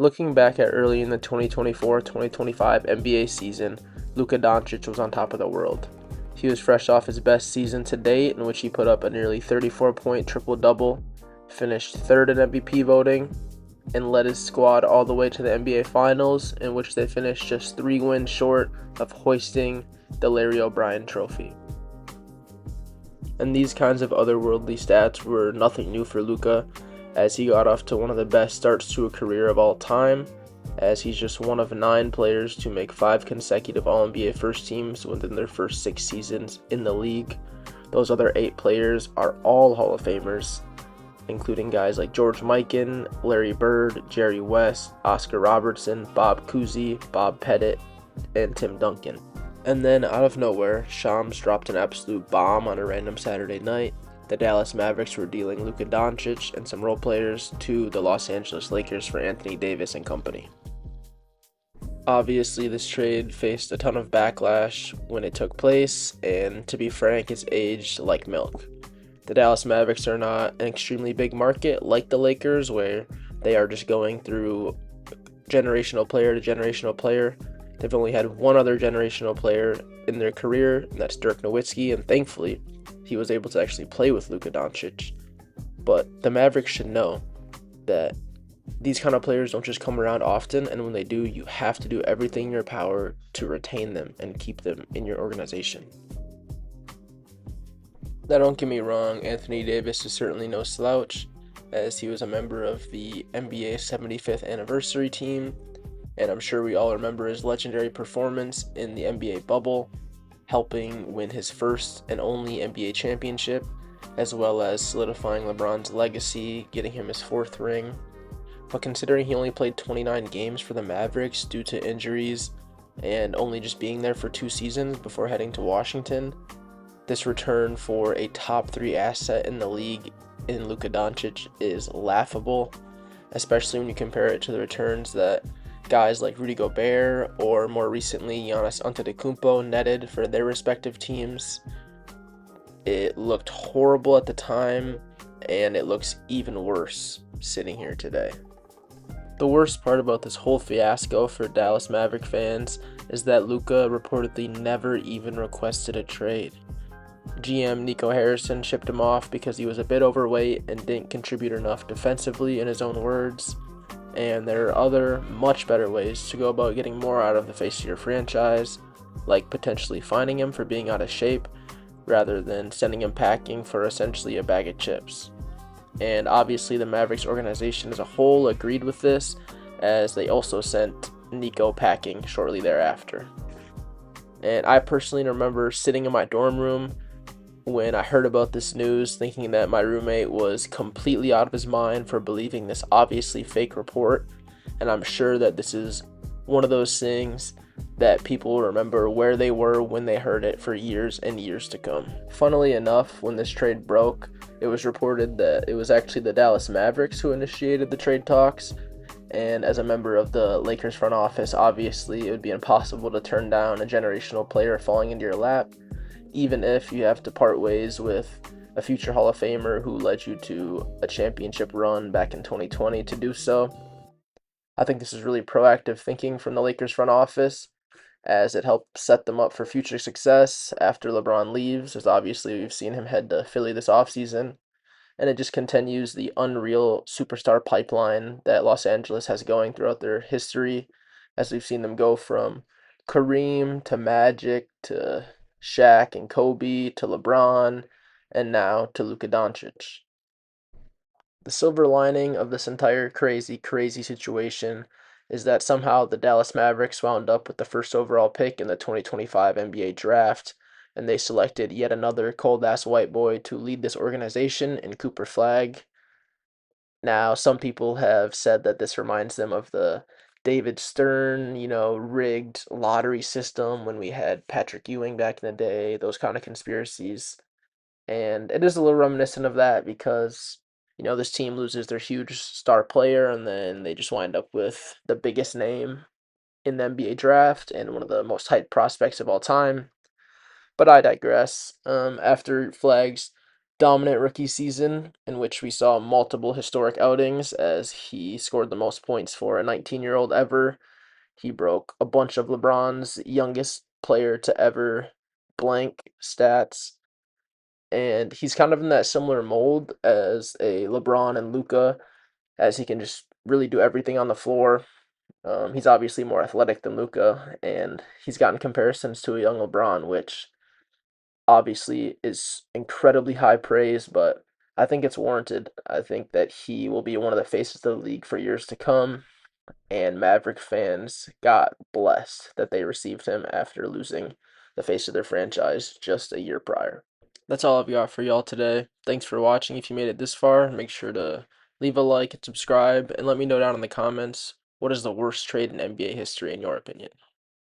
Looking back at early in the 2024-2025 NBA season, Luka Doncic was on top of the world. He was fresh off his best season to date, in which he put up a nearly 34-point triple-double, finished third in MVP voting, and led his squad all the way to the NBA Finals, in which they finished just 3 wins short of hoisting the Larry O'Brien Trophy. And these kinds of otherworldly stats were nothing new for Luka, as he got off to one of the best starts to a career of all time, as he's just one of 9 players to make 5 consecutive All-NBA first teams within their first 6 seasons in the league. Those other 8 players are all Hall of Famers, including guys like George Mikan, Larry Bird, Jerry West, Oscar Robertson, Bob Cousy, Bob Pettit, and Tim Duncan. And then, out of nowhere, Shams dropped an absolute bomb on a random Saturday night. The Dallas Mavericks were dealing Luka Doncic and some role players to the Los Angeles Lakers for Anthony Davis and company. Obviously, this trade faced a ton of backlash when it took place, and to be frank, it's aged like milk. The Dallas Mavericks are not an extremely big market like the Lakers, where they are just going through generational player to generational player. They've only had one other generational player in their career, and that's Dirk Nowitzki, and thankfully, he was able to actually play with Luka Doncic. But the Mavericks should know that these kind of players don't just come around often, and when they do, you have to do everything in your power to retain them and keep them in your organization. Now, don't get me wrong, Anthony Davis is certainly no slouch, as he was a member of the NBA 75th anniversary team, and I'm sure we all remember his legendary performance in the NBA bubble, helping win his first and only NBA championship, as well as solidifying LeBron's legacy, getting him his 4th ring. But considering he only played 29 games for the Mavericks due to injuries and only just being there for 2 seasons before heading to Washington, this return for a top 3 asset in the league in Luka Doncic is laughable, especially when you compare it to the returns that guys like Rudy Gobert or more recently Giannis Antetokounmpo netted for their respective teams. It looked horrible at the time, and it looks even worse sitting here today. The worst part about this whole fiasco for Dallas Maverick fans is that Luka reportedly never even requested a trade. GM Nico Harrison shipped him off because he was a bit overweight and didn't contribute enough defensively, in his own words. And there are other, much better ways to go about getting more out of the face of your franchise, like potentially fining him for being out of shape, rather than sending him packing for essentially a bag of chips. And obviously the Mavericks organization as a whole agreed with this, as they also sent Nico packing shortly thereafter. And I personally remember sitting in my dorm room when I heard about this news, thinking that my roommate was completely out of his mind for believing this obviously fake report. And I'm sure that this is one of those things that people remember where they were when they heard it for years and years to come. Funnily enough, when this trade broke, it was reported that it was actually the Dallas Mavericks who initiated the trade talks. And as a member of the Lakers front office, obviously it would be impossible to turn down a generational player falling into your lap, even if you have to part ways with a future Hall of Famer who led you to a championship run back in 2020 to do so. I think this is really proactive thinking from the Lakers front office, as it helped set them up for future success after LeBron leaves, as obviously we've seen him head to Philly this offseason. And it just continues the unreal superstar pipeline that Los Angeles has going throughout their history, as we've seen them go from Kareem to Magic to Shaq and Kobe to LeBron, and now to Luka Doncic. The silver lining of this entire crazy, crazy situation is that somehow the Dallas Mavericks wound up with the first overall pick in the 2025 NBA draft, and they selected yet another cold-ass white boy to lead this organization in Cooper Flagg. Now, some people have said that this reminds them of the David Stern, rigged lottery system when we had Patrick Ewing back in the day, those kind of conspiracies. And it is a little reminiscent of that because, this team loses their huge star player and then they just wind up with the biggest name in the NBA draft and one of the most hyped prospects of all time. But I digress. After Flagg's dominant rookie season in which we saw multiple historic outings as he scored the most points for a 19-year-old ever. He broke a bunch of LeBron's youngest player to ever blank stats, and he's kind of in that similar mold as a LeBron and Luka, as he can just really do everything on the floor. He's obviously more athletic than Luka, and he's gotten comparisons to a young LeBron, which obviously is incredibly high praise, but I think it's warranted. I think that he will be one of the faces of the league for years to come, and Maverick fans got blessed that they received him after losing the face of their franchise just a year prior. That's all I've got for y'all today. Thanks for watching. If you made it this far, make sure to leave a like and subscribe, and let me know down in the comments what is the worst trade in NBA history in your opinion.